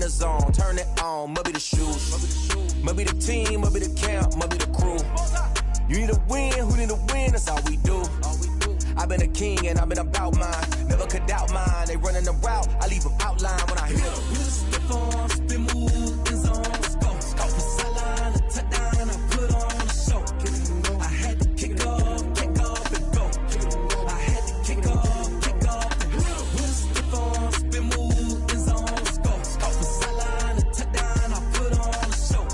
the zone, turn it on, must be the shoes. Must be the team, must be the camp, must be the crew. You need a win, who need a win, that's all we do. I've been a king and I've been about mine. Never could doubt mine, they running the route, I leave them outline when I hit them. Stiff on, spin move, in zone, let's go. Scope the sideline, a touchdown, I put on a show. I had to kick off and go. I had to kick off and go. Stiff on, spin move, in zone, let's go. Scope the sideline, a touchdown, I put on a show.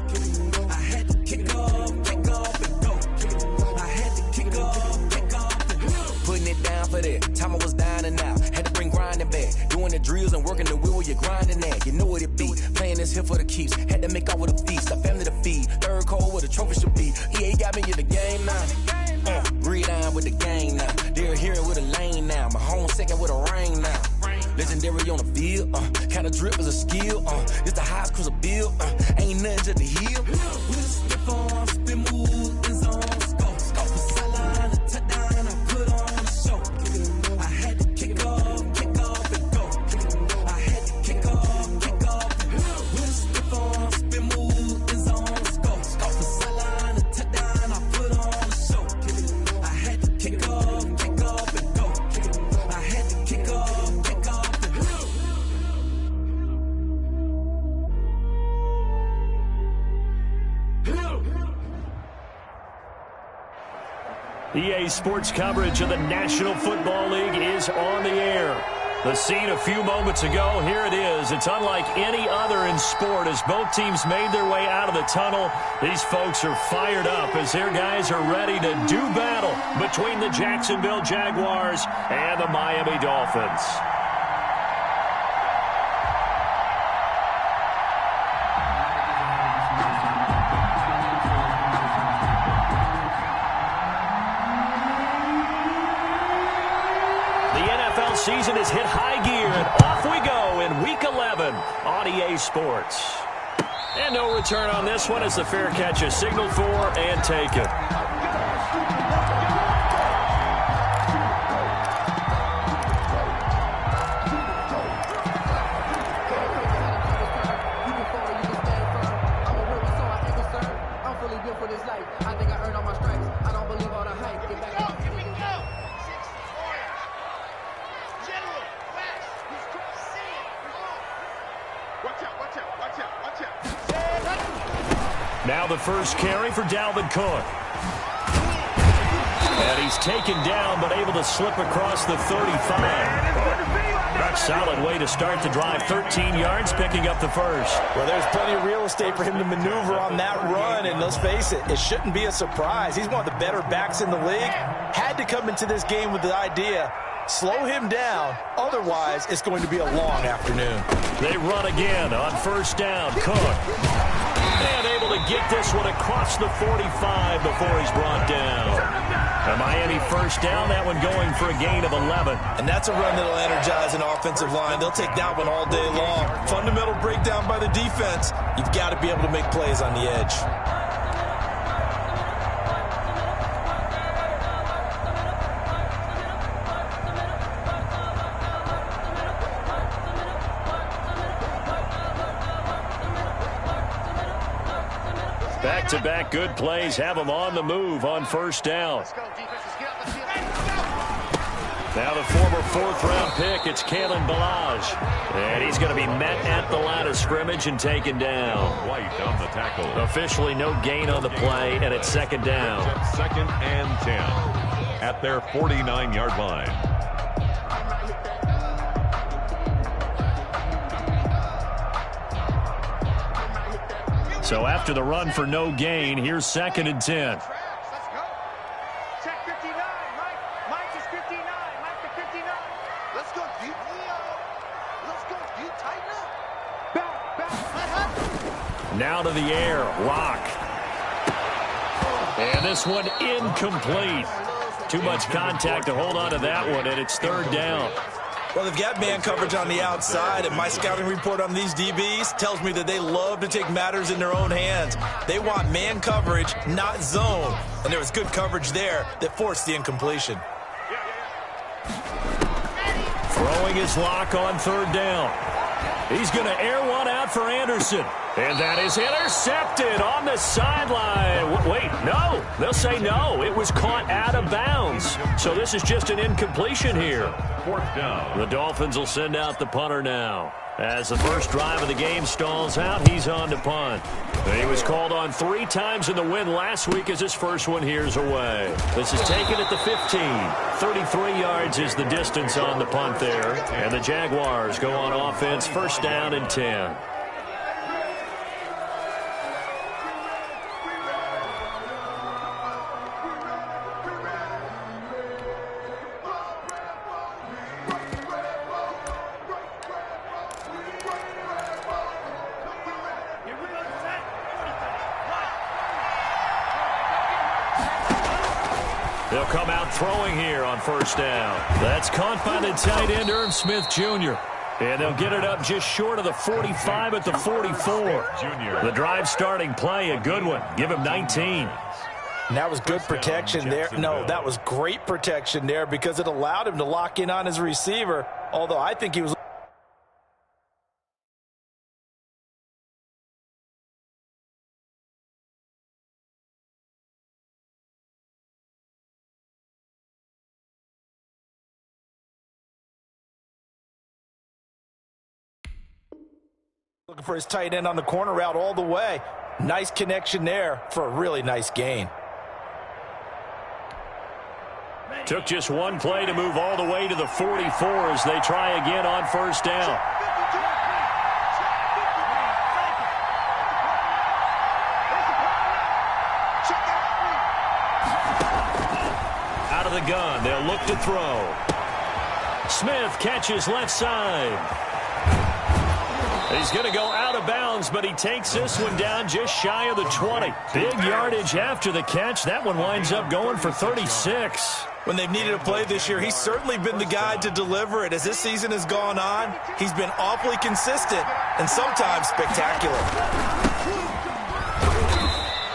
I had to kick off and go. I had to kick off and go. Putting it down for that, time I was down and out. Had to bring grinding back, doing the drills and working the wheel where you're grinding at. You know what it be, playing this here for the keeps. Had to make out with a feast, a family to feed. Third cold where the trophy should be. EA got me in the game now. Breathe on with the game now. They're hearing with a lane now. My home second with a ring now. Legendary on the field, kinda drip is a skill. It's the highest cruiser bill, ain't nothing to the heel. With a stiff on, spin move, in zone, scope the sideline, a touchdown, I put on a show. I had to kick off and go. I had to kick off and go. With a stiff on, spin move, in zone, scope the sideline, a touchdown, I put on a show. I had to kick off and go. I had to kick off and go. EA Sports coverage of the National Football League is on the air. The scene a few moments ago, here it is. It's unlike any other in sport as both teams made their way out of the tunnel. These folks are fired up as their guys are ready to do battle between the Jacksonville Jaguars and the Miami Dolphins. Season has hit high gear, and off we go in Week 11 on EA Sports. And no return on this one as the fair catch is signaled for and taken. Now the first carry for Dalvin Cook. And he's taken down, but able to slip across the 35. Rock solid way to start the drive. 13 yards, picking up the first. Well, there's plenty of real estate for him to maneuver on that run, and let's face it, it shouldn't be a surprise. He's one of the better backs in the league. Had to come into this game with the idea, slow him down, otherwise it's going to be a long afternoon. They run again on first down. Cook. And able to get this one across the 45 before he's brought down. A Miami first down, that one going for a gain of 11. And that's a run that'll energize an offensive line. They'll take that one all day long. Fundamental breakdown by the defense. You've got to be able to make plays on the edge. Back-to-back good plays have them on the move on first down. Now the former fourth-round pick, it's Kalen Ballage. And he's going to be met at the line of scrimmage and taken down. White on the tackle. Officially no gain on the play, and it's second down. Second and 10 at their 49-yard line. So after the run for no gain, here's second and 10. Let's go. Check 59. Mike is 59. Mike to 59. Let's go deep. Let's go deep. Tighten up. Back. Now to the air. Rock. And this one incomplete. Too much contact to hold on to that one, and it's third down. Well, they've got man coverage on the outside, and my scouting report on these DBs tells me that they love to take matters in their own hands. They want man coverage, not zone. And there was good coverage there that forced the incompletion. Throwing his lock on third down. He's going to air one out for Anderson. And that is intercepted on the sideline. Wait, no. They'll say no. It was caught out of bounds. So this is just an incompletion here. Fourth down. The Dolphins will send out the punter now. As the first drive of the game stalls out, he's on to punt. He was called on 3 times in the win last week as his first one here's away. This is taken at the 15. 33 yards is the distance on the punt there. And the Jaguars go on offense, first down and 10. They'll come out throwing here on first down. That's caught by the tight end, Irv Smith Jr. And they'll get it up just short of the 45 at the 44. The drive starting play, a good one. Give him 19. And that was good protection there. No, that was great protection there because it allowed him to lock in on his receiver, although I think he was looking for his tight end on the corner route all the way. Nice connection there for a really nice gain. Took just one play to move all the way to the 44 as they try again on first down. Out of the gun, they'll look to throw. Smith catches left side. He's going to go out of bounds, but he takes this one down just shy of the 20. Big yardage after the catch. That one winds up going for 36. When they've needed a play this year, he's certainly been the guy to deliver it. As this season has gone on, he's been awfully consistent and sometimes spectacular.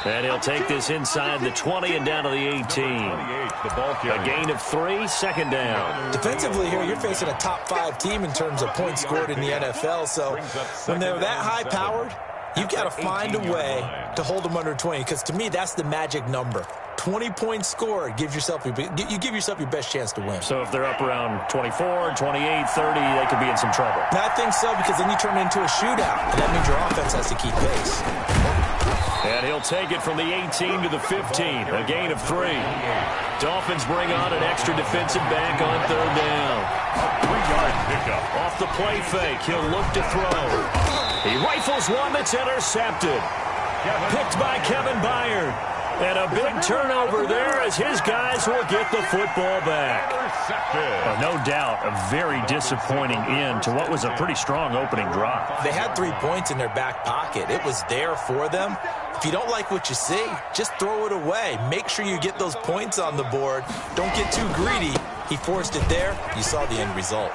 And he'll take this inside the 20 and down to the 18. A gain of 3, second down. Defensively here, you're facing a top 5 team in terms of points scored in the NFL. So when they're that high-powered, you've got to find a way to hold them under 20. Because to me, that's the magic number. 20 points scored, you give yourself your best chance to win. So if they're up around 24, 28, 30, they could be in some trouble. And I think so, because then you turn it into a shootout, and that means your offense has to keep pace. And he'll take it from the 18 to the 15, a gain of 3. Dolphins bring on an extra defensive back on third down. A 3-yard pickup. Off the play fake, he'll look to throw. He rifles one that's intercepted. Picked by Kevin Byard. And a big turnover there as his guys will get the football back. No doubt, a very disappointing end to what was a pretty strong opening drive. They had 3 points in their back pocket. It was there for them. If you don't like what you see, just throw it away. Make sure you get those points on the board. Don't get too greedy. He forced it there. You saw the end result.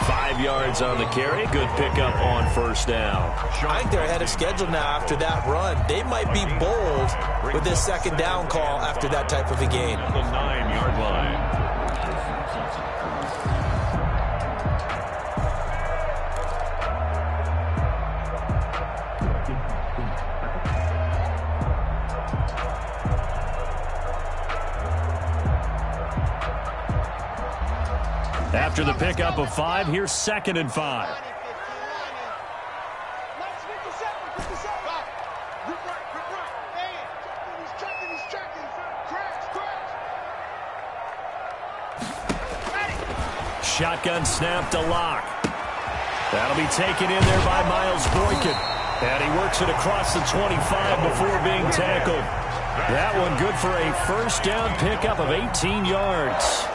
5 yards on the carry. Good pickup on first down. I think they're ahead of schedule now after that run. They might be bold with this second down call after that type of a game. The 9-yard line. After the pickup of 5, here's 2nd and 5. Shotgun snap to Locke. That'll be taken in there by Miles Boykin. And he works it across the 25 before being tackled. That one good for a first down pickup of 18 yards.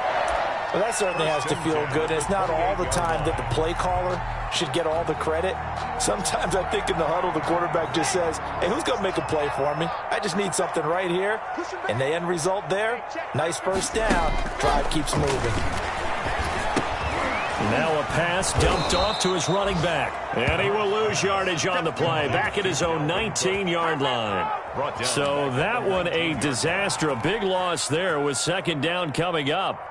Well, that certainly has to feel good. It's not all the time that the play caller should get all the credit. Sometimes I think in the huddle, the quarterback just says, hey, who's going to make a play for me? I just need something right here. And the end result there, nice first down. Drive keeps moving. Now a pass dumped off to his running back. And he will lose yardage on the play. Back at his own 19-yard line. So that one a disaster. A big loss there with second down coming up.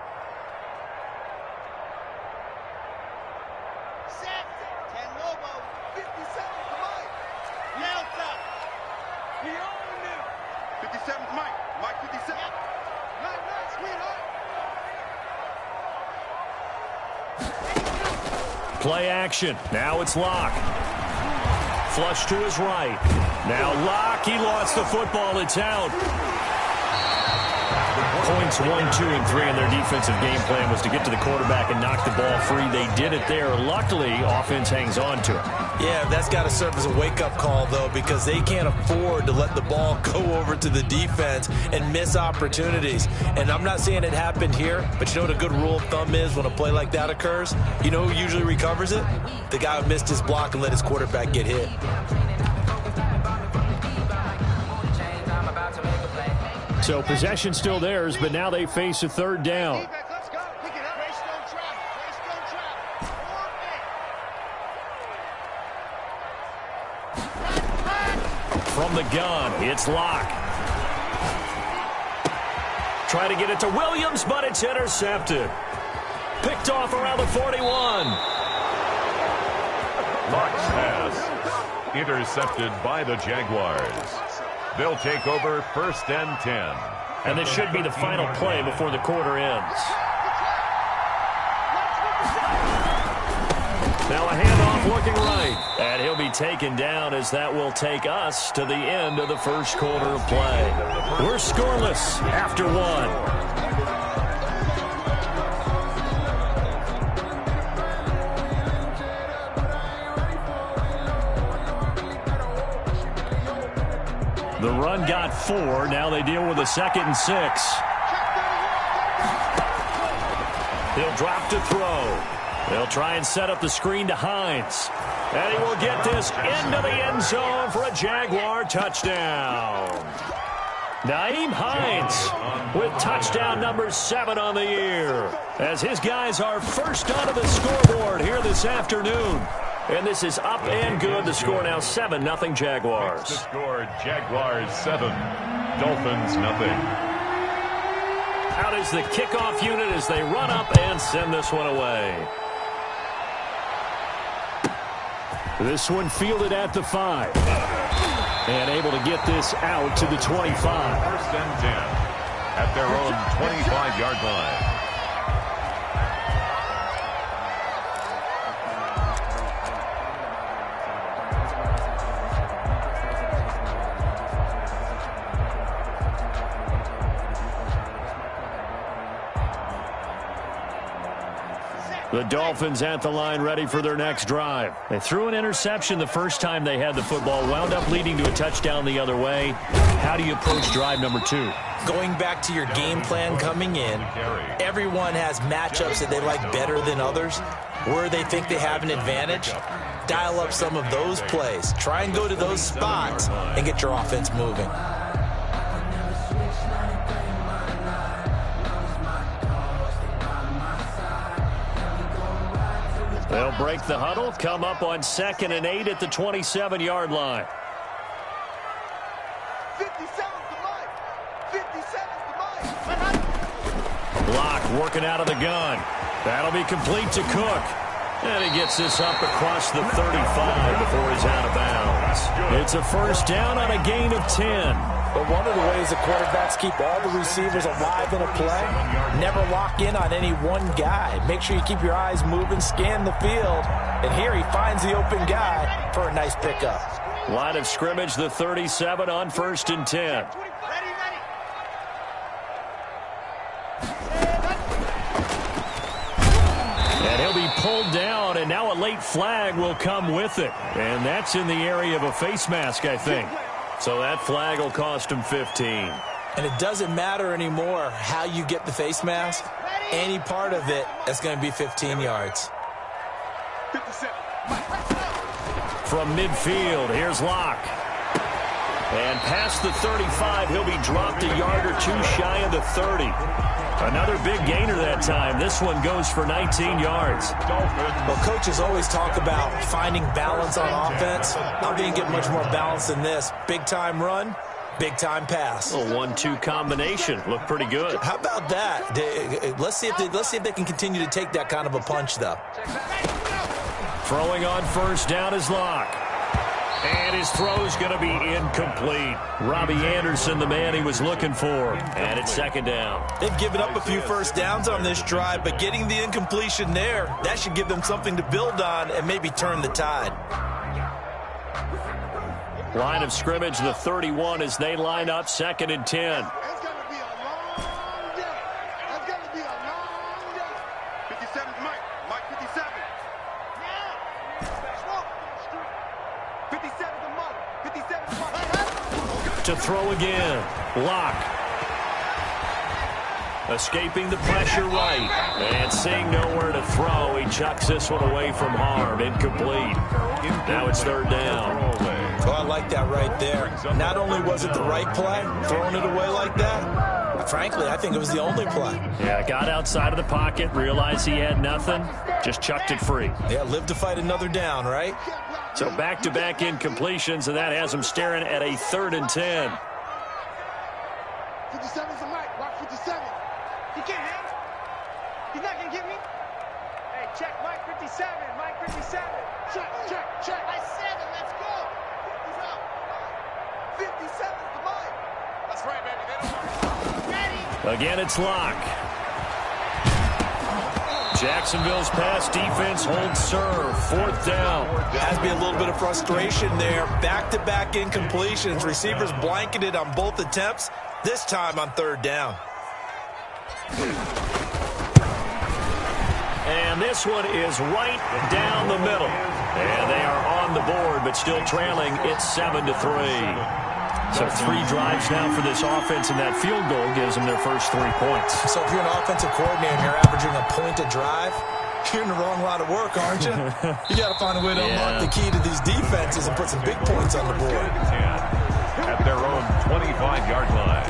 Play action. Now it's Locke. Flush to his right. Now Locke. He lost the football. It's out. Points 1, 2, and 3 in their defensive game plan was to get to the quarterback and knock the ball free. They did it there. Luckily, offense hangs on to it. Yeah, that's got to serve as a wake-up call, though, because they can't afford to let the ball go over to the defense and miss opportunities. And I'm not saying it happened here, but you know what a good rule of thumb is when a play like that occurs? You know who usually recovers it? The guy who missed his block and let his quarterback get hit. So possession still theirs, but now they face a third down. From the gun, it's Locke. Try to get it to Williams, but it's intercepted. Picked off around the 41. Locke's pass intercepted by the Jaguars. They'll take over 1st and 10. And this should be the final play before the quarter ends. Now a handoff looking right. And he'll be taken down as that will take us to the end of the first quarter of play. We're scoreless after one. The run got 4. Now they deal with a 2nd and 6. He'll drop to throw. They'll try and set up the screen to Hines. And he will get this into the end zone for a Jaguar touchdown. Nyheim Hines with touchdown number 7 on the year, as his guys are first onto the scoreboard here this afternoon. And this is up and good. The score now 7-0 Jaguars. The score, Jaguars 7, Dolphins 0. Out is the kickoff unit as they run up and send this one away. This one fielded at the 5. And able to get this out to the 25. 1st and 10 at their own 25-yard line. The Dolphins at the line, ready for their next drive. They threw an interception the first time they had the football, wound up leading to a touchdown the other way. How do you approach drive number 2? Going back to your game plan coming in, everyone has matchups that they like better than others. Where they think they have an advantage, dial up some of those plays. Try and go to those spots and get your offense moving. They'll break the huddle, come up on 2nd and 8 at the 27-yard line. 57's the line. 57's the line. Locke working out of the gun. That'll be complete to Cook. And he gets this up across the 35 before he's out of bounds. It's a first down on a gain of 10. But one of the ways the quarterbacks keep all the receivers alive in a play, never lock in on any one guy. Make sure you keep your eyes moving, scan the field. And here he finds the open guy for a nice pickup. Line of scrimmage, the 37 on 1st and 10. And he'll be pulled down, and now a late flag will come with it. And that's in the area of a face mask, I think. So that flag will cost him 15. And it doesn't matter anymore how you get the face mask. Any part of it is going to be 15 yards. From midfield, here's Locke. And past the 35, he'll be dropped a yard or 2 shy of the 30. Another big gainer that time. This one goes for 19 yards. Well, coaches always talk about finding balance on offense. I'm going to get much more balance than this. Big-time run, big-time pass. A 1-2 combination. Looked pretty good. How about that? Let's see if they can continue to take that kind of a punch, though. Throwing on first down is Locke. And his throw's going to be incomplete. Robbie Anderson, the man he was looking for. And it's second down. They've given up a few first downs on this drive, but getting the incompletion there, that should give them something to build on and maybe turn the tide. Line of scrimmage, the 31, as they line up, 2nd and 10. It's going to be a long day. It's going to be a long day. 57's Mike. Mike 57. Now. 57's the mother. 57's mother. To throw again. Lock. Escaping the pressure right. And seeing nowhere to throw, he chucks this one away from harm. Incomplete. Now it's 3rd down. Oh, I like that right there. Not only was it the right play, throwing it away like that, frankly, I think it was the only play. Yeah, got outside of the pocket, realized he had nothing, just chucked it free. Yeah, live to fight another down, right? So back-to-back incompletions, and that has him staring at a 3rd and 10. 57's a Mike. Watch 57. He can't hang. He's not going to get me. Hey, check Mike 57. Mike 57. Check, check, check. I said it. Let's go. 57's the Mike. That's right, baby. They don't ready. Again, it's Lock. Jacksonville's pass defense holds serve. 4th down. Has to be a little bit of frustration there. Back-to-back incompletions. Receivers blanketed on both attempts, this time on 3rd down. And this one is right down the middle. And they are on the board, but still trailing. It's 7-3. So 3 drives now for this offense, and that field goal gives them their first 3 points. So if you're an offensive coordinator and you're averaging a point a drive, you're in the wrong line of work, aren't you? You got to find a way to unlock the key to these defenses and put some big points on the board. At their own 25-yard line.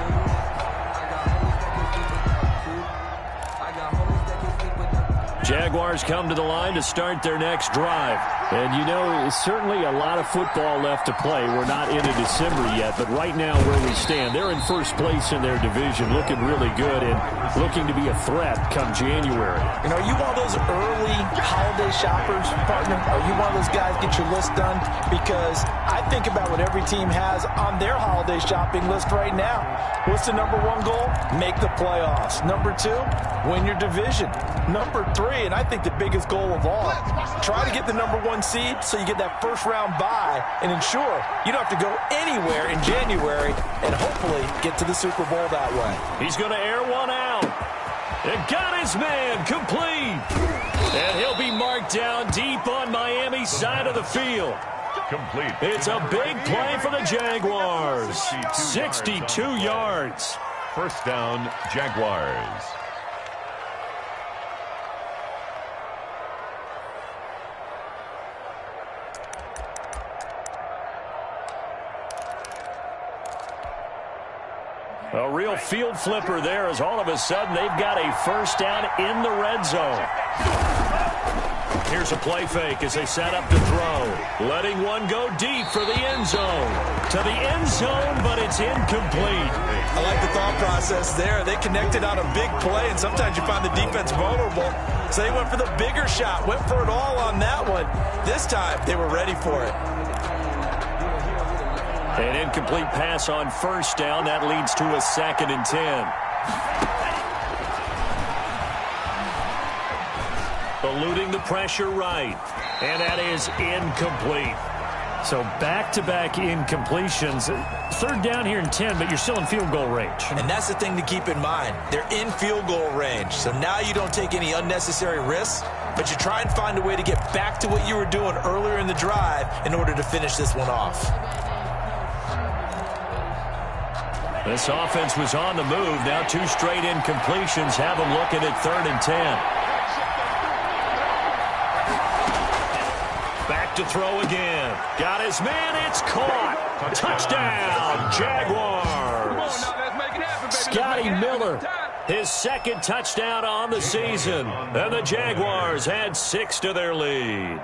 Jaguars come to the line to start their next drive. And, you know, certainly a lot of football left to play. We're not into December yet, but right now where we stand, they're in first place in their division, looking really good and looking to be a threat come January. You know, are you one of those early holiday shoppers, partner? Are you one of those guys get your list done? Because I think about what every team has on their holiday shopping list right now. What's the number 1 goal? Make the playoffs. Number 2, win your division. Number 3, and I think the biggest goal of all, try to get the number 1 seed so you get that first round bye and ensure you don't have to go anywhere in January and hopefully get to the Super Bowl that way. He's going to air one out. And got his man complete. And he'll be marked down deep on Miami's side of the field. Complete. It's a big play for the Jaguars. 62 yards. First down, Jaguars. A real field flipper there as all of a sudden they've got a first down in the red zone. Here's a play fake as they set up to throw. Letting one go deep for the end zone. To the end zone, but it's incomplete. I like the thought process there. They connected on a big play, and sometimes you find the defense vulnerable. So they went for the bigger shot, went for it all on that one. This time, they were ready for it. An incomplete pass on first down. That leads to a 2nd and 10. Eluding the pressure right. And that is incomplete. So back-to-back incompletions. 3rd down here and 10, but you're still in field goal range. And that's the thing to keep in mind. They're in field goal range. So now you don't take any unnecessary risks, but you try and find a way to get back to what you were doing earlier in the drive in order to finish this one off. This offense was on the move. Now 2 straight incompletions have them looking at 3rd and 10. Back to throw again. Got his man. It's caught. Touchdown, Jaguars. Scotty Miller, his 2nd touchdown on the season. And the Jaguars add 6 to their lead.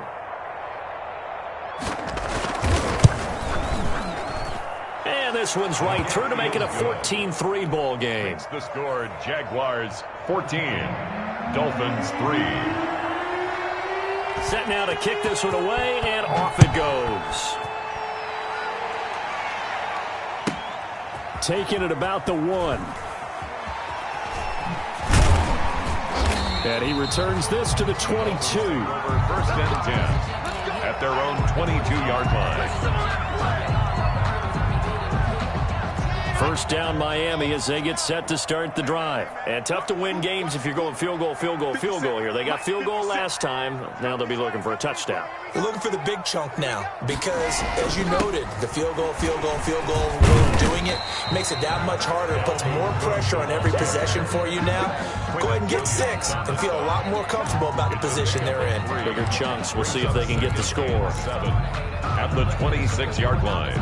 And this one's right through to make it a 14-3 ball game. The score, Jaguars 14, Dolphins 3. Set now to kick this one away, and off it goes. taken at about the 1. And he returns this to the 22. Over first and 10 at their own 22-yard line. First down Miami as they get set to start the drive. And tough to win games if you're going field goal, field goal, field goal here. They got field goal last time. Now they'll be looking for a touchdown. They're looking for the big chunk now because, as you noted, the field goal, way of doing it makes it that much harder. It puts more pressure on every possession for you now. Go ahead and get 6 and feel a lot more comfortable about the position they're in. Bigger chunks. We'll see if they can get the score. 7 at the 26-yard line.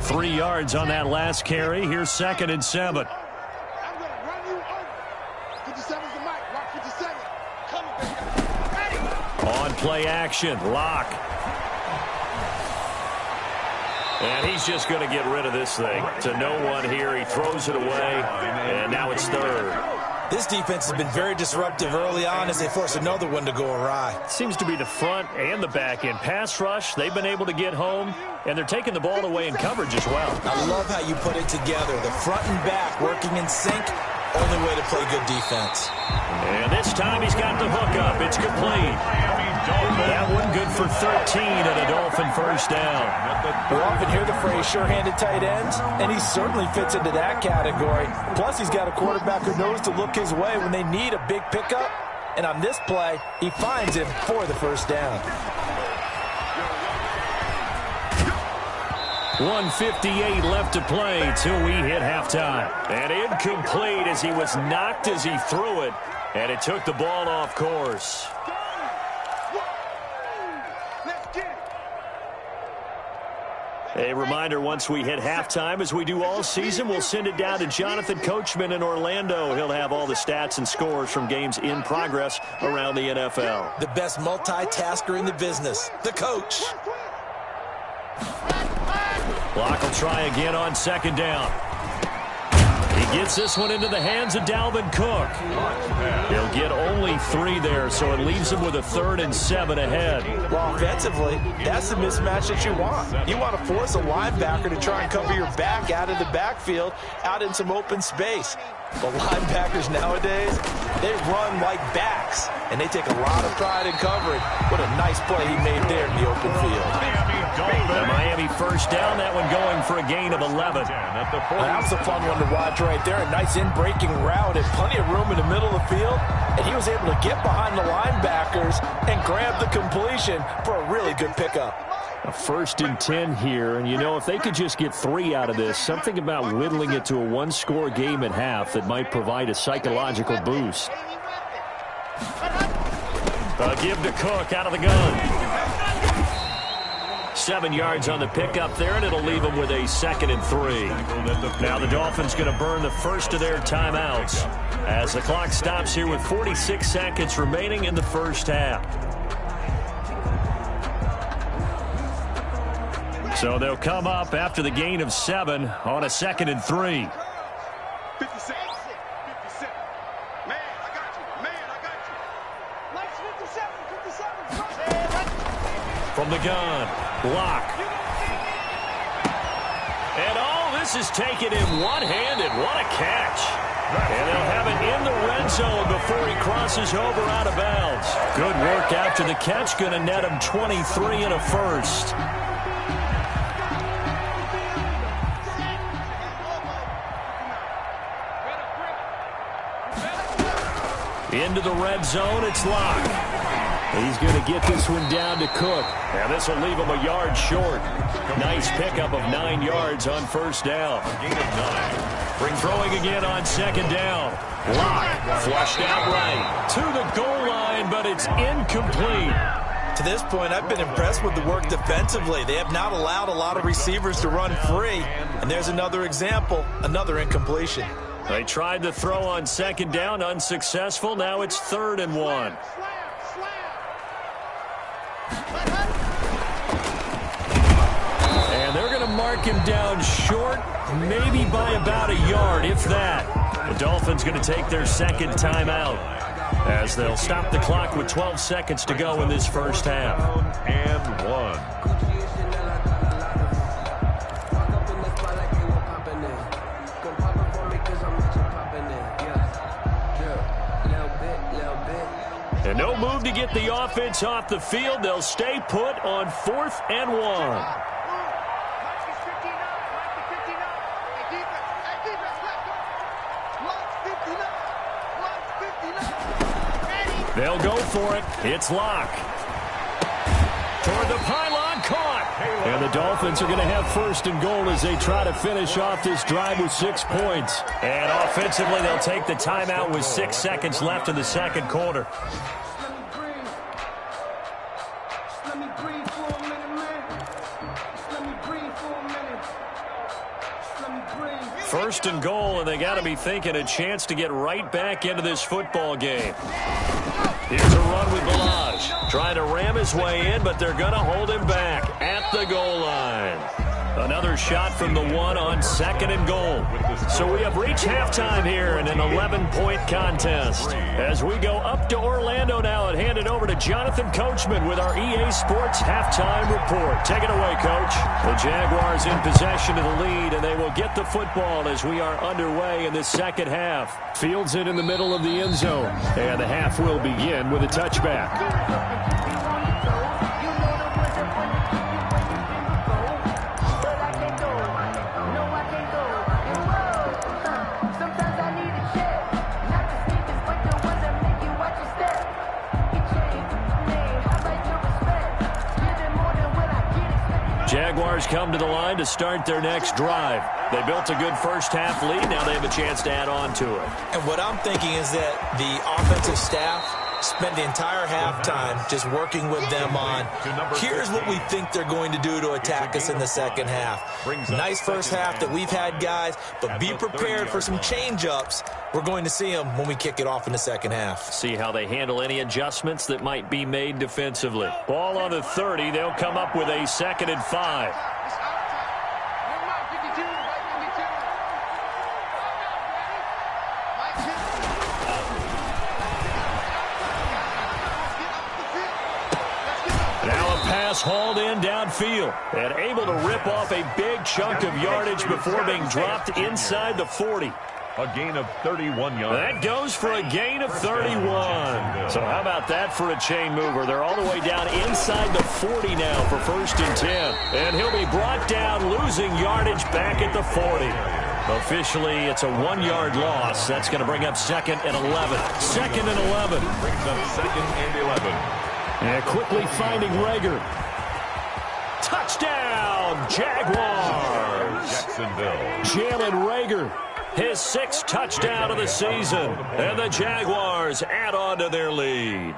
3 yards on that last carry. Here's 2nd and 7. I'm going to run you over. 57's the mic. Rock 57. Coming, baby. Ready. On play action. Lock. And he's just going to get rid of this thing. To no one here. He throws it away. And now it's 3rd. This defense has been very disruptive early on as they force another one to go awry. Seems to be the front and the back end. Pass rush, they've been able to get home, and they're taking the ball away in coverage as well. I love how you put it together. The front and back working in sync. Only way to play good defense. And this time he's got the hook up. It's complete. That one good for 13 and a Dolphin first down. We often hear the phrase sure-handed tight ends, and he certainly fits into that category. Plus, he's got a quarterback who knows to look his way when they need a big pickup. And on this play, he finds him for the first down. 1:58 left to play till we hit halftime. And incomplete as he was knocked as he threw it. And it took the ball off course. A reminder, once we hit halftime, as we do all season, we'll send it down to Jonathan Coachman in Orlando. He'll have all the stats and scores from games in progress around the NFL. The best multitasker in the business, the coach. Block will try again on 2nd down. He gets this one into the hands of Dalvin Cook. He'll get only 3 there, so it leaves him with a 3rd and 7 ahead. Well, offensively, that's the mismatch that you want. You want to force a linebacker to try and cover your back out of the backfield, out in some open space. The linebackers nowadays, they run like backs, and they take a lot of pride in covering. What a nice play he made there in the open field. The Miami first down, that one going for a gain of 11. That was a fun one to watch right there. A nice in-breaking route and plenty of room in the middle of the field. And he was able to get behind the linebackers and grab the completion for a really good pickup. A 1st and 10 here, and you know, if they could just get 3 out of this, something about whittling it to a 1-score game at half that might provide a psychological boost. A give to Cook out of the gun. 7 yards on the pickup there, and it'll leave them with a 2nd and 3. Now the Dolphins going to burn the first of their timeouts as the clock stops here with 46 seconds remaining in the first half. So they'll come up after the gain of 7 on a 2nd and 3. 57. Man, I got you. Mike's 57. From the gun, block. And all this is taken in one-handed. What a catch. And they'll have it in the red zone before he crosses over out of bounds. Good work after the catch. Going to net him 23 and a first. Into the red zone, it's Locke. He's going to get this one down to Cook. Now this will leave him a yard short. Nice pickup of 9 yards on first down. Gain of 9. Throwing again on 2nd down. Locke flushed out right to the goal line, but it's incomplete. To this point, I've been impressed with the work defensively. They have not allowed a lot of receivers to run free. And there's another example, another incompletion. They tried to throw on 2nd down, unsuccessful. Now it's 3rd and 1. And they're going to mark him down short, maybe by about a yard, if that. The Dolphins going to take their 2nd timeout. as they'll stop the clock with 12 seconds to go in this first half. And 1. And no move to get the offense off the field. They'll stay put on 4th and 1. They'll go for it. It's Locke. Toward the pylon, caught. And the Dolphins are going to have 1st and goal as they try to finish off this drive with 6 points. And offensively, they'll take the timeout with 6 seconds left in the second quarter. First and goal, and they got to be thinking a chance to get right back into this football game. Here's a run with Balaj. Trying to ram his way in, but they're going to hold him back at the goal line. Another shot from the 1 on 2nd and goal. So we have reached halftime here in an 11-point contest. As we go up to Orlando now and hand it over to Jonathan Coachman with our EA Sports halftime report. Take it away, Coach. The Jaguars in possession of the lead, and they will get the football as we are underway in the second half. Fields it in the middle of the end zone, and the half will begin with a touchback. Jaguars come to the line to start their next drive. They built a good first half lead. Now they have a chance to add on to it. And what I'm thinking is that the offensive staff spent the entire halftime just working with them on, here's what we think they're going to do to attack us in the second half. Nice first half that we've had, guys, but be prepared for some change-ups. We're going to see them when we kick it off in the second half. See how they handle any adjustments that might be made defensively. Ball on the 30. They'll come up with a 2nd and 5. Hauled in downfield and able to rip off a big chunk of yardage before being dropped inside the 40. A gain of 31 yards. That goes for a gain of 31. So how about that for a chain mover? They're all the way down inside the 40 now for 1st and 10. And he'll be brought down, losing yardage back at the 40. Officially, it's a 1-yard loss. That's going to bring up 2nd and 11. 2nd and 11. Brings up 2nd and 11. And quickly finding Reagor. Touchdown, Jaguars! Jacksonville. Jalen Reagor, his 6th touchdown of the season. And the Jaguars add on to their lead.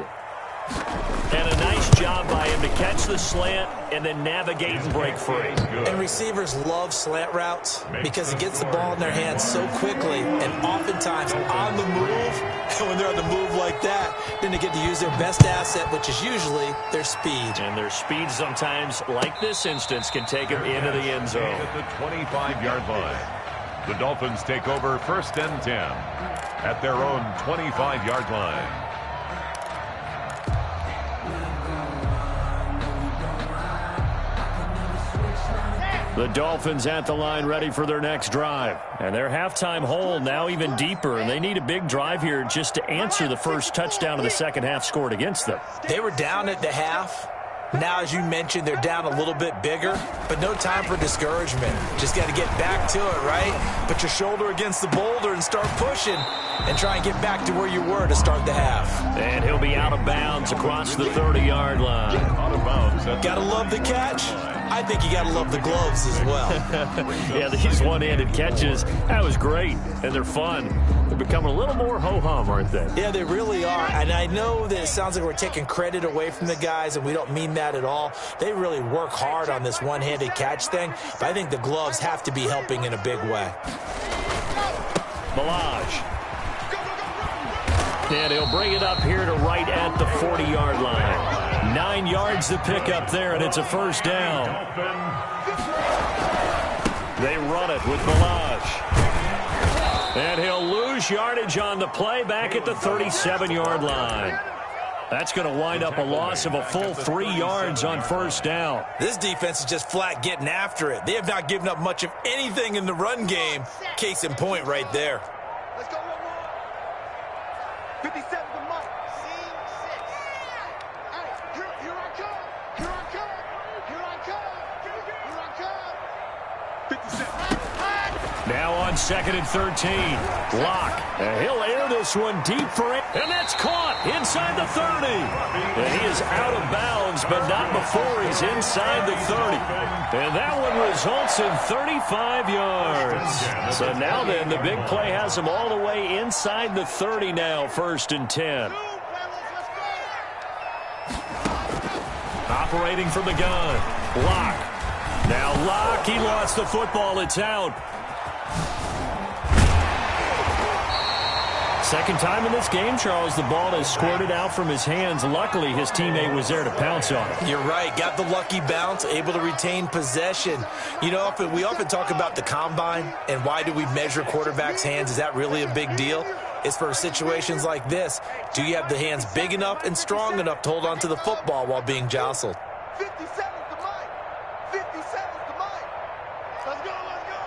And a nice job by him to catch the slant and then navigate and break free. And receivers love slant routes because it gets the ball in their hands so quickly and oftentimes on the move. And when they're on the move like that, then they get to use their best asset, which is usually their speed. And their speed sometimes, like this instance, can take them into the end zone. At the 25-yard line. The Dolphins take over 1st and 10 at their own 25-yard line. The Dolphins at the line ready for their next drive. And their halftime hole now even deeper, and they need a big drive here just to answer the first touchdown of the second half scored against them. They were down at the half. Now, as you mentioned, they're down a little bit bigger, but no time for discouragement. Just got to get back to it, right? Put your shoulder against the boulder and start pushing and try and get back to where you were to start the half. And he'll be out of bounds across the 30-yard line. Out of bounds. Got to love the catch. I think you got to love the gloves as well. Yeah, these one-handed catches, that was great, and they're fun. They're becoming a little more ho-hum, aren't they? Yeah, they really are, and I know that it sounds like we're taking credit away from the guys, and we don't mean that at all. They really work hard on this one-handed catch thing, but I think the gloves have to be helping in a big way. Balaj. And he'll bring it up here to right at the 40-yard line. 9 yards to pick up there, and it's a first down. They run it with Balaj. And he'll lose yardage on the play back at the 37-yard line. That's going to wind up a loss of a full 3 yards on first down. This defense is just flat getting after it. They have not given up much of anything in the run game. Case in point right there. Let's go one more. 57 to Mike. Hey, here I come. Here I come. Here I come. Here I come. 57. Now on 2nd and 13. Lock. And he'll air this one deep for it. And that's caught inside the 30. And he is out of bounds, but not before he's inside the 30. And that one results in 35 yards. So now then, the big play has him all the way inside the 30 now, 1st and 10. Operating from the gun. Lock. Now Lock, he lost the football. It's out. Second time in this game, Charles, the ball has squirted out from his hands. Luckily, his teammate was there to pounce on it. You're right. Got the lucky bounce, able to retain possession. You know, we often talk about the combine and why do we measure quarterbacks' hands. Is that really a big deal? It's for situations like this. Do you have the hands big enough and strong enough to hold on to the football while being jostled? 57 to Mike. 57 to Mike. Let's go, let's go.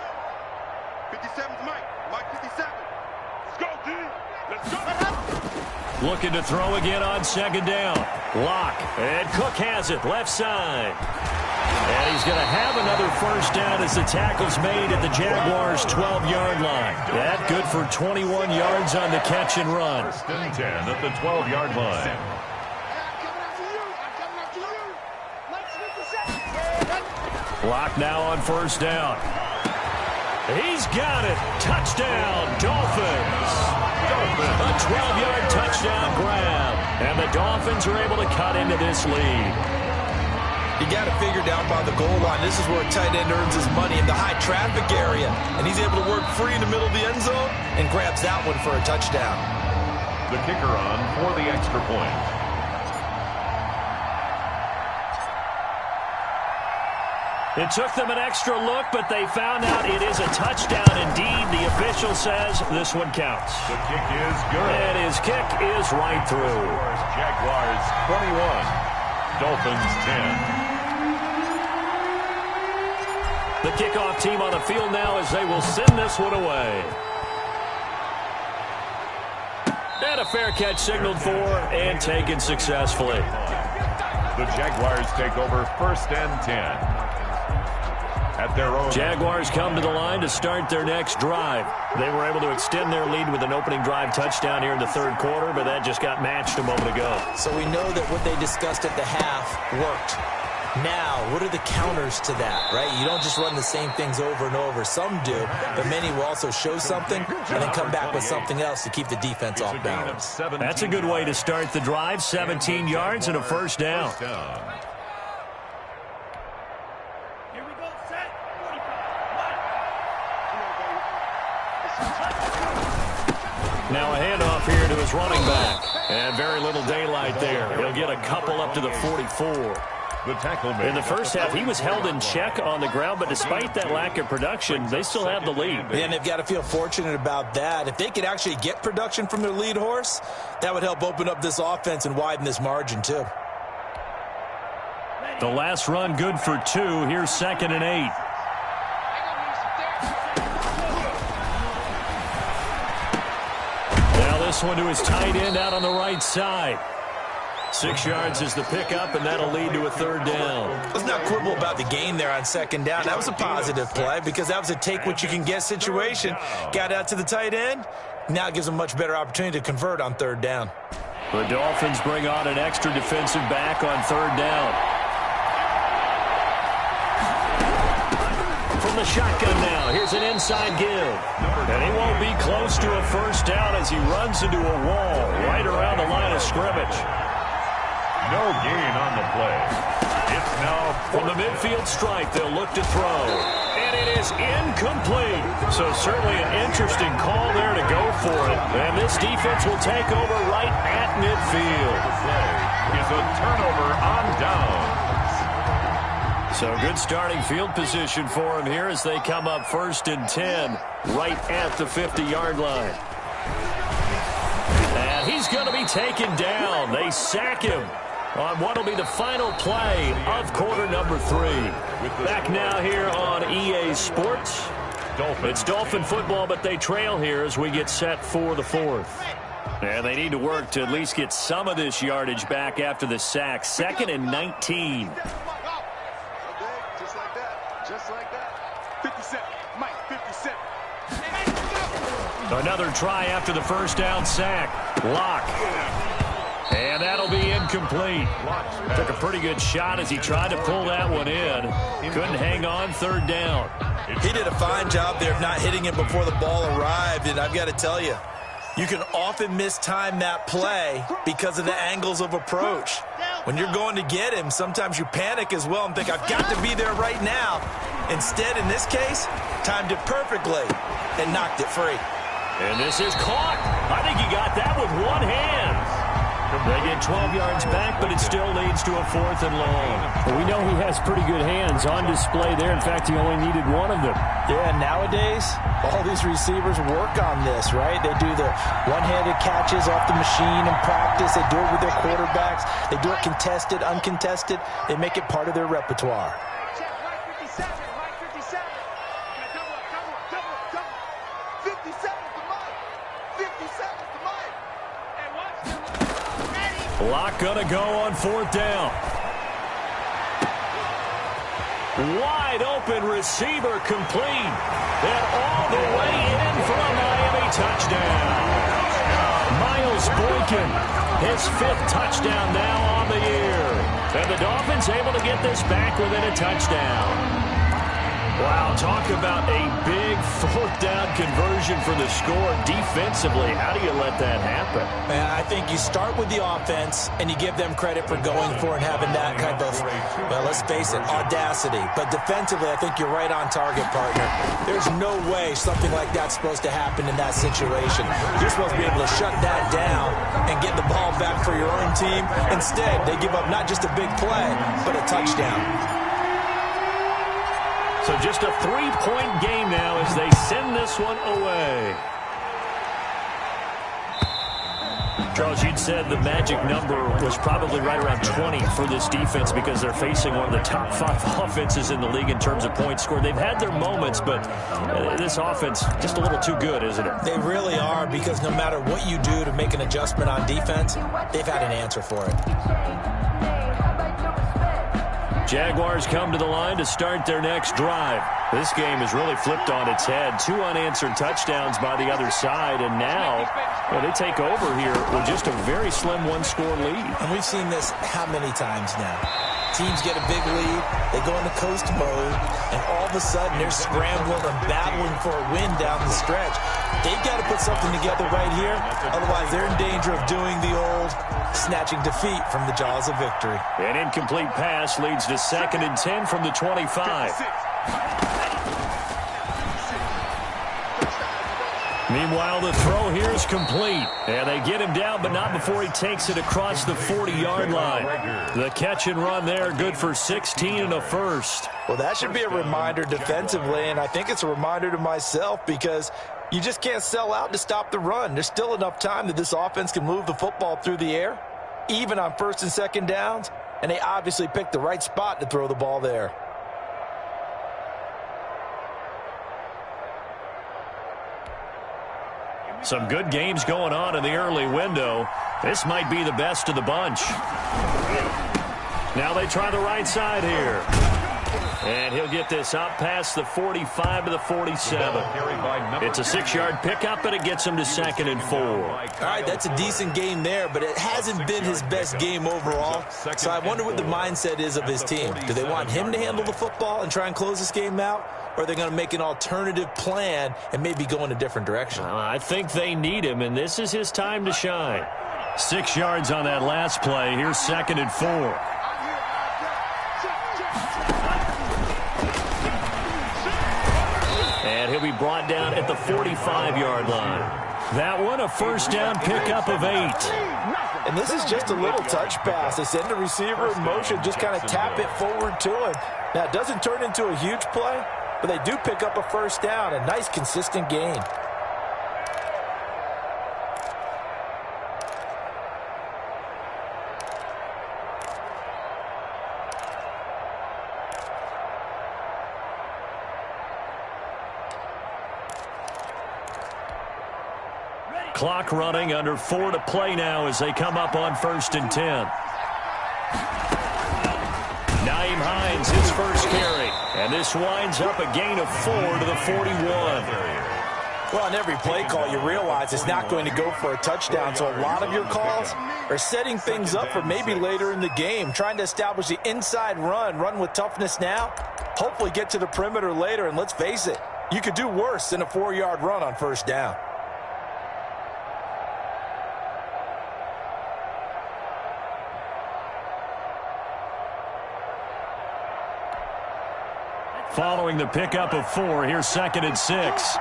57 to Mike. Mike 57. Let's go, D. Let's go. Looking to throw again on 2nd down. Lock. And Cook has it, left side. And he's going to have another first down as the tackle's made at the Jaguars' 12-yard line. That good for 21 yards on the catch and run. 1st and 10 at the 12-yard line. Lock now on 1st down. He's got it. Touchdown, Dolphins. A 12-yard touchdown grab. And the Dolphins are able to cut into this lead. You got to figure down by the goal line. This is where a tight end earns his money in the high traffic area. And he's able to work free in the middle of the end zone and grabs that one for a touchdown. The kicker on for the extra point. It took them an extra look, but they found out it is a touchdown indeed. The official says this one counts. The kick is good. And his kick is right through. Jaguars 21, Dolphins 10. The kickoff team on the field now as they will send this one away. And a fair catch signaled for and taken successfully. The Jaguars take over 1st and 10. At their own. Jaguars come to the line to start their next drive. They were able to extend their lead with an opening drive touchdown here in the 3rd quarter, but that just got matched a moment ago. So we know that what they discussed at the half worked. Now, what are the counters to that, right? You don't just run the same things over and over. Some do, but many will also show something and then come back with something else to keep the defense off balance. That's a good way to start the drive. 17 yards and a first down. Now a handoff here to his running back. And very little daylight there. He'll get a couple up to the 44. The tackle made. In the first half, he was held in check on the ground, but despite that lack of production, they still have the lead. Yeah, and they've got to feel fortunate about that. If they could actually get production from their lead horse, that would help open up this offense and widen this margin, too. The last run good for 2. Here's 2nd and 8. This one to his tight end out on the right side. 6 yards is the pickup, and that'll lead to a 3rd down. Let's not quibble about the gain there on 2nd down. That was a positive play because that was a take-what-you-can-get situation. Got out to the tight end. Now it gives them a much better opportunity to convert on 3rd down. The Dolphins bring on an extra defensive back on 3rd down. From the shotgun now, here's an inside give. And he won't be close to a first down as he runs into a wall right around the line of scrimmage. No gain on the play. It's now from the midfield stripe, they'll look to throw. And it is incomplete. So certainly an interesting call there to go for it. And this defense will take over right at midfield. The play is a turnover on down. So good starting field position for him here as they come up 1st and 10 right at the 50-yard line. And he's going to be taken down. They sack him on what will be the final play of quarter number 3. Back now here on EA Sports. It's Dolphin football, but they trail here as we get set for the 4th. And they need to work to at least get some of this yardage back after the sack. 2nd and 19. Just like that. Just like that. 57. Mike, 57. Another try after the first down sack. Locke. And that'll be incomplete. Took a pretty good shot as he tried to pull that one in. Couldn't hang on 3rd down. He did a fine job there of not hitting it before the ball arrived, and I've got to tell you, you can often mistime that play because of the angles of approach. When you're going to get him, sometimes you panic as well and think, I've got to be there right now. Instead, in this case, timed it perfectly and knocked it free. And this is caught. I think he got that with one hand. They get 12 yards back, but it still leads to a 4th and long. Well, we know he has pretty good hands on display there. In fact, he only needed one of them. Yeah, nowadays, all these receivers work on this, right? They do the one-handed catches off the machine in practice. They do it with their quarterbacks. They do it contested, uncontested. They make it part of their repertoire. Check, Mike 57. Mike 57. Double up. 57 to Mike. 57 to Mike. And watch him. Locke gonna go on 4th down. Wide open receiver complete. And all the way in for a Miami touchdown. Miles Boykin, his 5th touchdown now on the year. And the Dolphins able to get this back within a touchdown. Wow, talk about a big 4th down conversion for the score defensively. How do you let that happen? Man, I think you start with the offense and you give them credit for going for and having that kind of, well, let's face it, audacity. But defensively, I think you're right on target, partner. There's no way something like that's supposed to happen in that situation. You're supposed to be able to shut that down and get the ball back for your own team. Instead, they give up not just a big play, but a touchdown. So just a 3-point game now as they send this one away. Charles, you'd said the magic number was probably right around 20 for this defense because they're facing one of the top 5 offenses in the league in terms of points scored. They've had their moments, but this offense just a little too good, isn't it? They really are, because no matter what you do to make an adjustment on defense, they've had an answer for it. Jaguars come to the line to start their next drive. This game has really flipped on its head. 2 unanswered touchdowns by the other side, and now they take over here with just a very slim 1-score lead. And we've seen this how many times now? Teams get a big lead, they go into coast mode, and all of a sudden they're scrambling and battling for a win down the stretch. They've got to put something together right here, otherwise they're in danger of doing the old snatching defeat from the jaws of victory. An incomplete pass leads to 2nd and 10 from the 25. Meanwhile, the throw here is complete. And they get him down, but not before he takes it across the 40-yard line. The catch and run there, good for 16 and a first. Well, that should be a reminder defensively, and I think it's a reminder to myself because you just can't sell out to stop the run. There's still enough time that this offense can move the football through the air, even on 1st and 2nd downs, and they obviously picked the right spot to throw the ball there. Some good games going on in the early window. This might be the best of the bunch. Now they try the right side here. And he'll get this up past the 45 to the 47. It's a 6-yard pickup, but it gets him to 2nd and 4. All right, that's a decent game there, but it hasn't been his best game overall. So I wonder what the mindset is of his team. Do they want him to handle the football and try and close this game out? Or are they going to make an alternative plan and maybe go in a different direction? I think they need him, and this is his time to shine. 6 yards on that last play. Here's 2nd and 4. And he'll be brought down at the 45-yard line. that one, a first down pickup of 8. And this is just a little touch pass. They send the receiver in motion, just kind of tap it forward to him. Now, it doesn't turn into a huge play, but they do pick up a first down, a nice, consistent gain. Clock running, under 4 to play now as they come up on 1st and 10. Nyheim Hines, his first carry. And this winds up a gain of 4 to the 41. Well, on every play call, you realize it's not going to go for a touchdown, so a lot of your calls are setting things up for maybe later in the game, trying to establish the inside run with toughness now, hopefully get to the perimeter later, and let's face it, you could do worse than a 4-yard run on first down. Following the pickup of 4, here's 2nd and 6.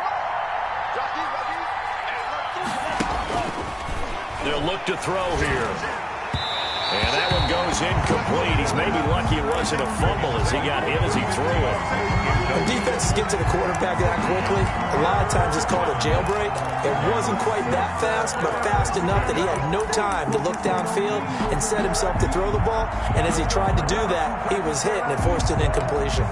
They'll look to throw here. And that one goes incomplete. He's maybe lucky it wasn't a fumble as he got hit as he threw it. When defenses get to the quarterback that quickly, a lot of times it's called a jailbreak. It wasn't quite that fast, but fast enough that he had no time to look downfield and set himself to throw the ball. And as he tried to do that, he was hit and it forced an incompletion.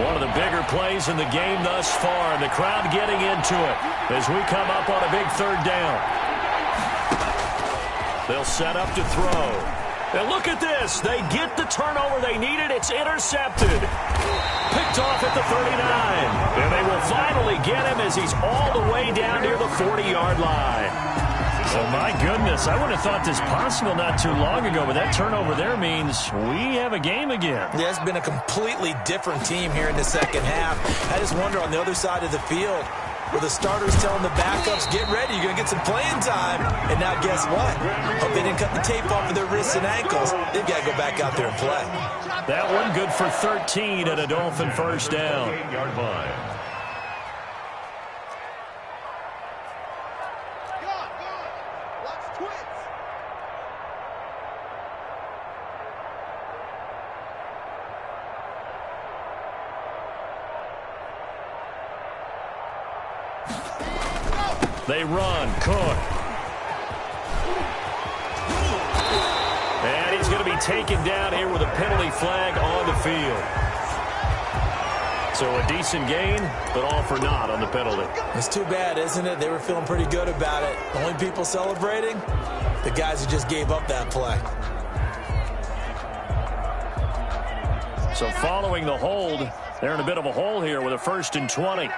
One of the bigger plays in the game thus far, and the crowd getting into it as we come up on a big 3rd down. They'll set up to throw. And look at this. They get the turnover they needed. It's intercepted. Picked off at the 39. And they will finally get him as he's all the way down near the 40-yard line. Oh, my goodness. I would have thought this possible not too long ago, but that turnover there means we have a game again. Yeah, it's been a completely different team here in the second half. I just wonder on the other side of the field, where the starters telling the backups, get ready, you're going to get some playing time. And now guess what? Hope they didn't cut the tape off of their wrists and ankles. They've got to go back out there and play. That one good for 13 and a Dolphin first down. 8-yard line. They run. Cook. And he's going to be taken down here with a penalty flag on the field. So a decent gain, but all for naught on the penalty. It's too bad, isn't it? They were feeling pretty good about it. The only people celebrating, the guys who just gave up that play. So following the hold, they're in a bit of a hole here with a 1st and 20.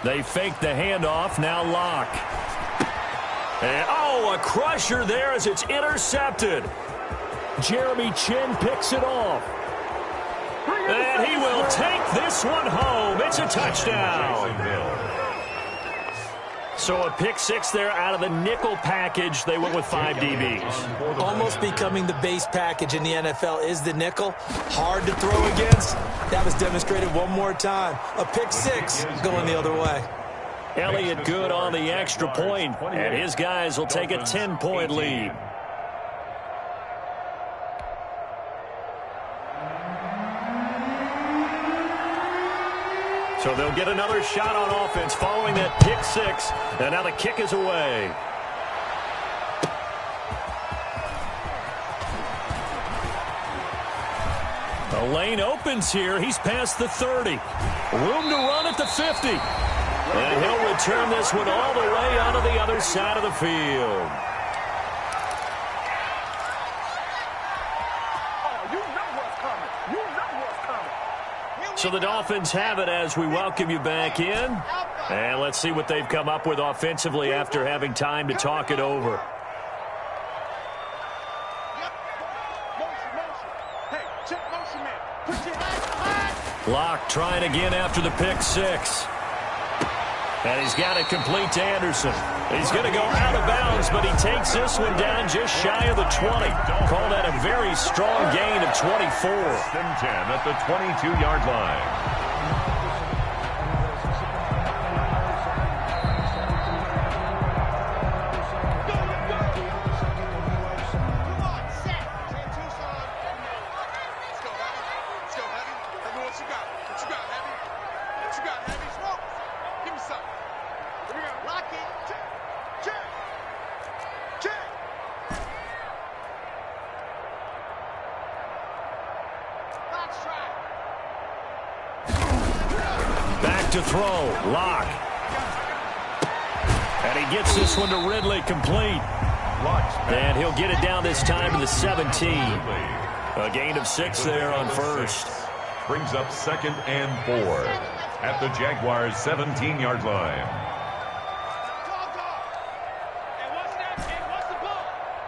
They fake the handoff, now Locke. And, a crusher there as it's intercepted. Jeremy Chinn picks it off. And he will take this one home. It's a touchdown. So a pick 6 there out of the nickel package. They went with 5 DBs. Almost becoming the base package in the NFL is the nickel. Hard to throw against. That was demonstrated one more time. A pick 6 going the other way. Elliott good on the extra point, and his guys will take a 10-point lead. So they'll get another shot on offense following that pick 6, and now the kick is away. The lane opens here. He's past the 30. Room to run at the 50. And he'll return this one all the way onto the other side of the field. So the Dolphins have it as we welcome you back in. And let's see what they've come up with offensively after having time to talk it over. Locke trying again after the pick 6. And he's got it complete to Anderson. He's going to go out of bounds, but he takes this one down just shy of the 20. Call that a very strong gain of 24. 10 at the 22-yard line. To throw, Locke. And he gets this one to Ridley, complete. And he'll get it down this time to the 17. A gain of 6 there on first. Brings up 2nd and 4 at the Jaguars' 17-yard line.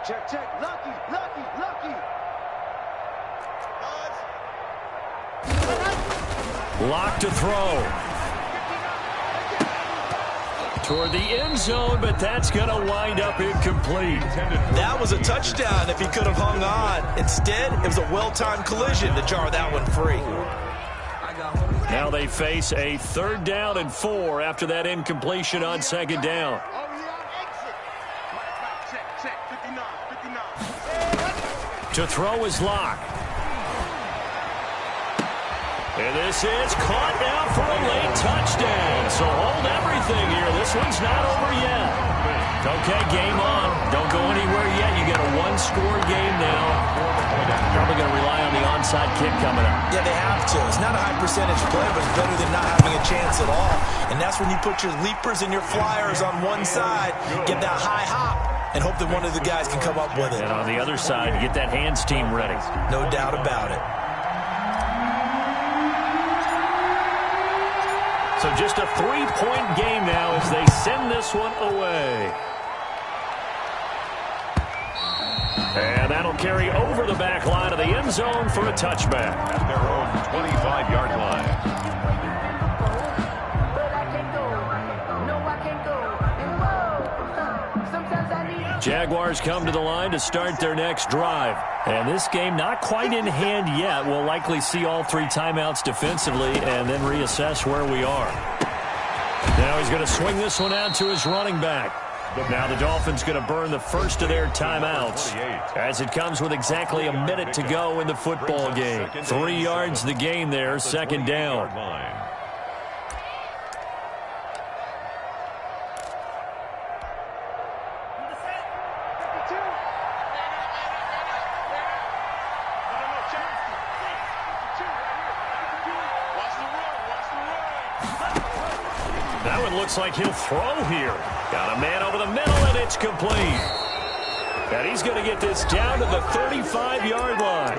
Check. Lucky. Locke to throw. Toward the end zone, but that's going to wind up incomplete. That was a touchdown if he could have hung on. Instead, it was a well-timed collision to jar that one free. Now they face a 3rd down and 4 after that incompletion on 2nd down. To throw is Locke. And this is caught now for a late touchdown. So hold everything here. This one's not over yet. Okay, game on. Don't go anywhere yet. You got a 1-score game now. Probably going to rely on the onside kick coming up. Yeah, they have to. It's not a high percentage play, but it's better than not having a chance at all. And that's when you put your leapers and your flyers on one side, get that high hop, and hope that one of the guys can come up with it. And on the other side, get that hands team ready. No doubt about it. So just a 3-point game now as they send this one away. And that'll carry over the back line of the end zone for a touchback. At their own 25-yard line. Jaguars come to the line to start their next drive. And this game not quite in hand yet. We'll likely see all 3 timeouts defensively and then reassess where we are. Now he's going to swing this one out to his running back. Now the Dolphins going to burn the first of their timeouts as it comes with exactly a minute to go in the football game. 3 yards the gain there, 2nd down. That one looks like he'll throw here. Got a man over the middle, and it's complete. And he's going to get this down to the 35-yard line.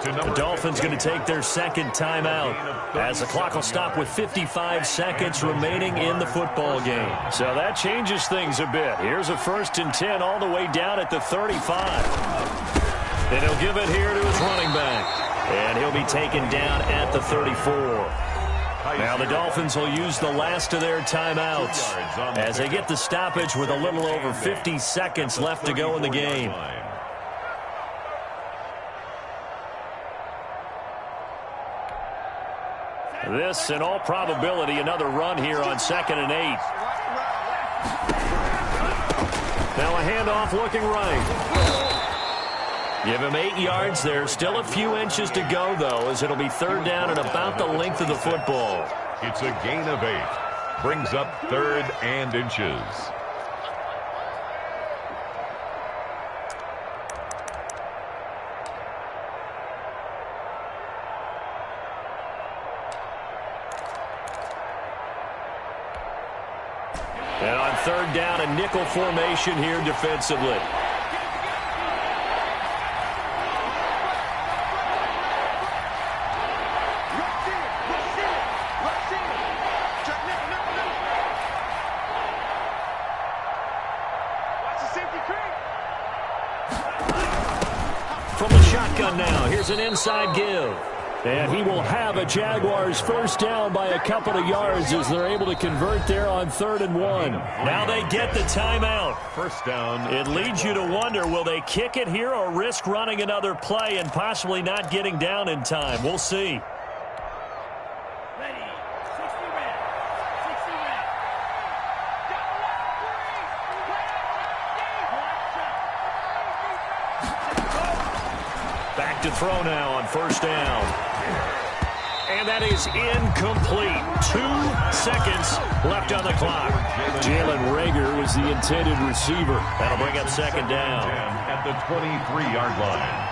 The Dolphins going to take their 2nd timeout as the clock will stop with 55 seconds remaining in the football game. So that changes things a bit. Here's a 1st and 10 all the way down at the 35. And he'll give it here to his running back. And he'll be taken down at the 34. Now the Dolphins will use the last of their timeouts as they get the stoppage with a little over 50 seconds left to go in the game. This, in all probability, another run here on 2nd and 8. Now a handoff looking right. Give him 8 yards there. Still a few inches to go, though, as it'll be 3rd down and about the length of the football. It's a gain of 8. Brings up 3rd and inches. And on 3rd down, a nickel formation here defensively. From the shotgun now, here's an inside give. And he will have a Jaguars first down by a couple of yards as they're able to convert there on 3rd and 1. Now they get the timeout. First down. It leads you to wonder, will they kick it here or risk running another play and possibly not getting down in time? We'll see. Back to throw now on first down. And that is incomplete. 2 seconds left on the clock. Jalen Reagor was the intended receiver. That'll bring up second down. At the 23-yard line.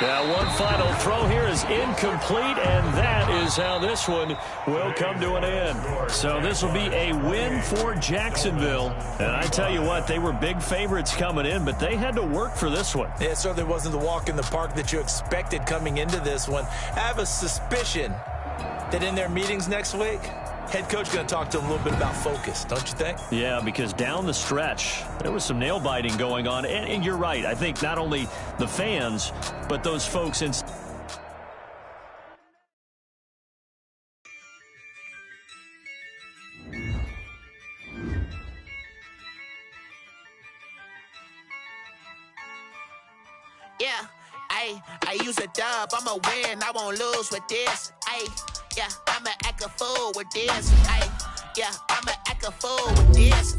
Now one final throw here is incomplete, and that is how this one will come to an end. So this will be a win for Jacksonville. And I tell you what, they were big favorites coming in, but they had to work for this one. It certainly wasn't the walk in the park that you expected coming into this one. I have a suspicion that in their meetings next week, head coach going to talk to them a little bit about focus, don't you think? Yeah, because down the stretch, there was some nail-biting going on. And you're right. I think not only the fans, but those folks in... Yeah, I use a dub, I'ma win, I won't lose with this. Yeah, I'ma act a fool with this. Yeah, I'ma act a fool with this.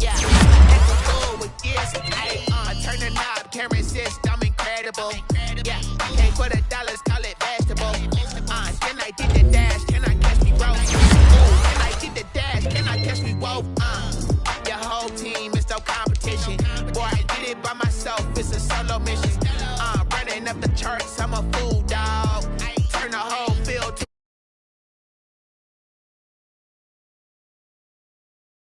Yeah, I'ma act a fool with this. Turn the knob, camera assist, I'm incredible. Yeah, can't put a dollars, call it vegetable. Then I did the dash, can I catch me, bro? Then I did the dash, can I catch me, whoa? Your whole team is no competition. Boy, I did it by myself, it's a solo mission.